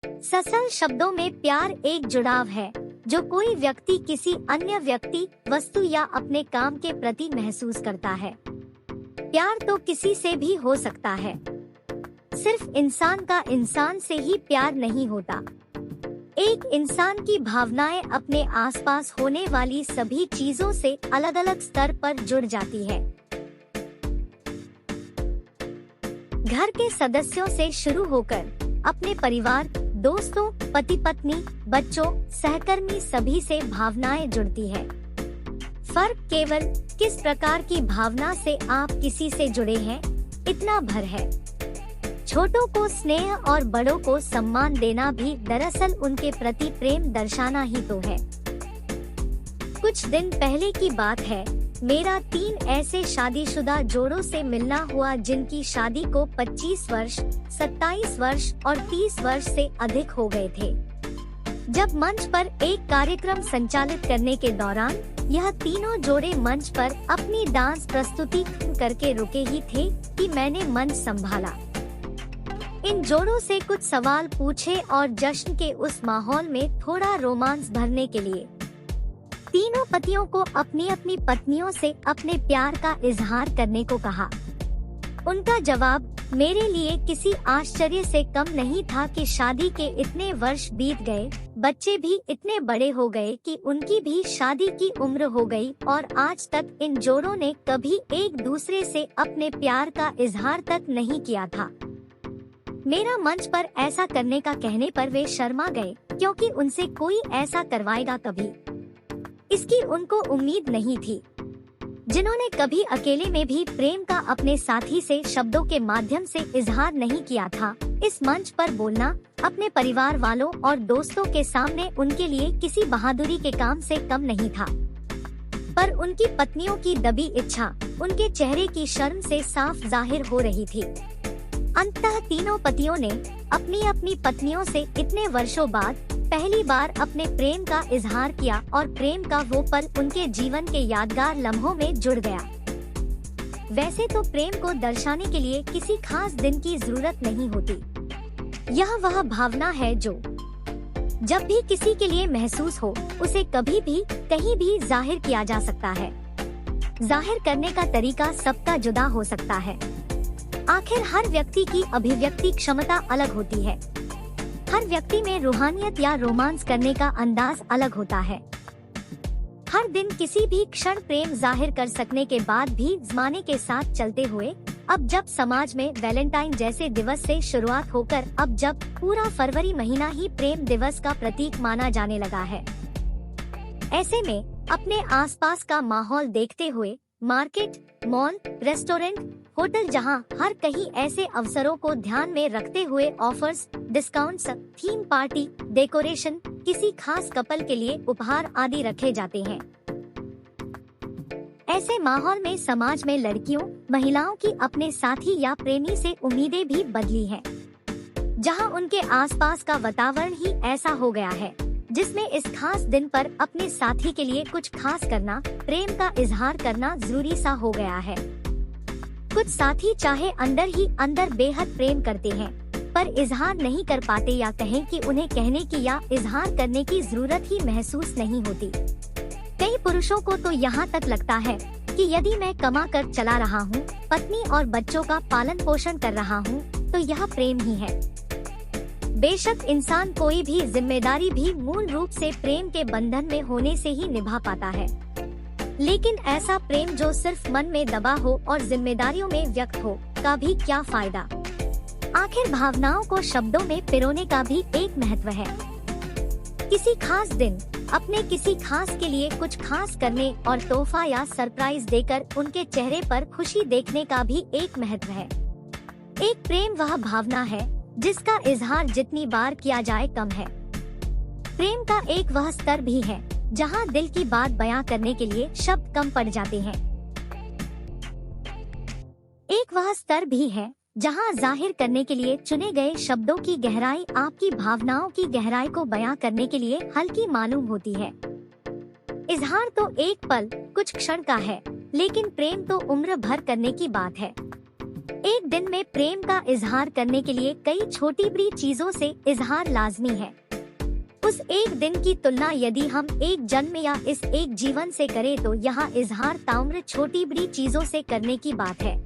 सरल शब्दों में प्यार एक जुड़ाव है जो कोई व्यक्ति किसी अन्य व्यक्ति, वस्तु या अपने काम के प्रति महसूस करता है। प्यार तो किसी से भी हो सकता है, सिर्फ इंसान का इंसान से ही प्यार नहीं होता। एक इंसान की भावनाएं अपने आसपास होने वाली सभी चीजों से अलग अलग स्तर पर जुड़ जाती है। घर के सदस्यों से शुरू होकर अपने परिवार, दोस्तों, पति पत्नी, बच्चों, सहकर्मी सभी से भावनाएं जुड़ती है। फर्क केवल किस प्रकार की भावना से आप किसी से जुड़े हैं, इतना भर है। छोटों को स्नेह और बड़ों को सम्मान देना भी दरअसल उनके प्रति प्रेम दर्शाना ही तो है। कुछ दिन पहले की बात है, मेरा 3 ऐसे शादीशुदा जोड़ों से मिलना हुआ जिनकी शादी को 25 वर्ष, 27 वर्ष और 30 वर्ष से अधिक हो गए थे। जब मंच पर एक कार्यक्रम संचालित करने के दौरान यह तीनों जोड़े मंच पर अपनी डांस प्रस्तुति करके रुके ही थे कि मैंने मंच संभाला। इन जोड़ों से कुछ सवाल पूछे और जश्न के उस माहौल में थोड़ा रोमांस भरने के लिए तीनों पतियों को अपनी अपनी पत्नियों से अपने प्यार का इजहार करने को कहा। उनका जवाब मेरे लिए किसी आश्चर्य से कम नहीं था कि शादी के इतने वर्ष बीत गए, बच्चे भी इतने बड़े हो गए कि उनकी भी शादी की उम्र हो गई और आज तक इन जोड़ों ने कभी एक दूसरे से अपने प्यार का इजहार तक नहीं किया था। मेरा मंच पर ऐसा करने का कहने पर वे शर्मा गए, क्योंकि उनसे कोई ऐसा करवाएगा कभी, इसकी उनको उम्मीद नहीं थी। जिन्होंने कभी अकेले में भी प्रेम का अपने साथी से शब्दों के माध्यम से इजहार नहीं किया था, इस मंच पर बोलना अपने परिवार वालों और दोस्तों के सामने उनके लिए किसी बहादुरी के काम से कम नहीं था। पर उनकी पत्नियों की दबी इच्छा उनके चेहरे की शर्म से साफ जाहिर हो रही थी। अंततः तीनों पतियों ने अपनी अपनी पत्नियों से इतने वर्षों बाद पहली बार अपने प्रेम का इजहार किया और प्रेम का वो पल उनके जीवन के यादगार लम्हों में जुड़ गया। वैसे तो प्रेम को दर्शाने के लिए किसी खास दिन की जरूरत नहीं होती। यह वह भावना है जो जब भी किसी के लिए महसूस हो, उसे कभी भी कहीं भी जाहिर किया जा सकता है। जाहिर करने का तरीका सबका जुदा हो सकता है। आखिर हर व्यक्ति की अभिव्यक्ति क्षमता अलग होती है। हर व्यक्ति में रूहानियत या रोमांस करने का अंदाज अलग होता है। हर दिन किसी भी क्षण प्रेम जाहिर कर सकने के बाद भी ज़माने के साथ चलते हुए अब जब समाज में वैलेंटाइन जैसे दिवस से शुरुआत होकर अब जब पूरा फरवरी महीना ही प्रेम दिवस का प्रतीक माना जाने लगा है, ऐसे में अपने आसपास का माहौल देखते हुए मार्केट, मॉल, रेस्टोरेंट, होटल जहां हर कहीं ऐसे अवसरों को ध्यान में रखते हुए offers, discounts, theme party, decoration, किसी खास कपल के लिए उपहार आदि रखे जाते हैं। ऐसे माहौल में समाज में लड़कियों, महिलाओं की अपने साथी या प्रेमी से उम्मीदें भी बदली हैं, जहां उनके आसपास का वातावरण ही ऐसा हो गया है जिसमें इस खास दिन पर अपने साथी के लिए कुछ खास करना, प्रेम का इजहार करना जरूरी सा हो गया है। कुछ साथी चाहे अंदर ही अंदर बेहद प्रेम करते हैं, पर इजहार नहीं कर पाते या कहें कि उन्हें कहने की या इजहार करने की जरूरत ही महसूस नहीं होती। कई पुरुषों को तो यहाँ तक लगता है कि यदि मैं कमा कर चला रहा हूँ, पत्नी और बच्चों का पालन पोषण कर रहा हूँ, तो यह प्रेम ही है। बेशक इंसान कोई भी जिम्मेदारी भी मूल रूप से प्रेम के बंधन में होने से ही निभा पाता है, लेकिन ऐसा प्रेम जो सिर्फ मन में दबा हो और जिम्मेदारियों में व्यक्त हो, का भी क्या फायदा। आखिर भावनाओं को शब्दों में पिरोने का भी एक महत्व है। किसी खास दिन अपने किसी खास के लिए कुछ खास करने और तोहफा या सरप्राइज देकर उनके चेहरे पर खुशी देखने का भी एक महत्व है। एक प्रेम वह भावना है जिसका इजहार जितनी बार किया जाए कम है। प्रेम का एक वह स्तर भी है जहां दिल की बात बयां करने के लिए शब्द कम पड़ जाते हैं। एक वह स्तर भी है जहां जाहिर करने के लिए चुने गए शब्दों की गहराई आपकी भावनाओं की गहराई को बयां करने के लिए हल्की मालूम होती है। इजहार तो एक पल, कुछ क्षण का है, लेकिन प्रेम तो उम्र भर करने की बात है। एक दिन में प्रेम का इजहार करने के लिए कई छोटी बड़ी चीजों से इजहार लाजमी है। उस एक दिन की तुलना यदि हम एक जन्म या इस एक जीवन से करें तो यहाँ इजहार ताउम्र छोटी बड़ी चीजों से करने की बात है।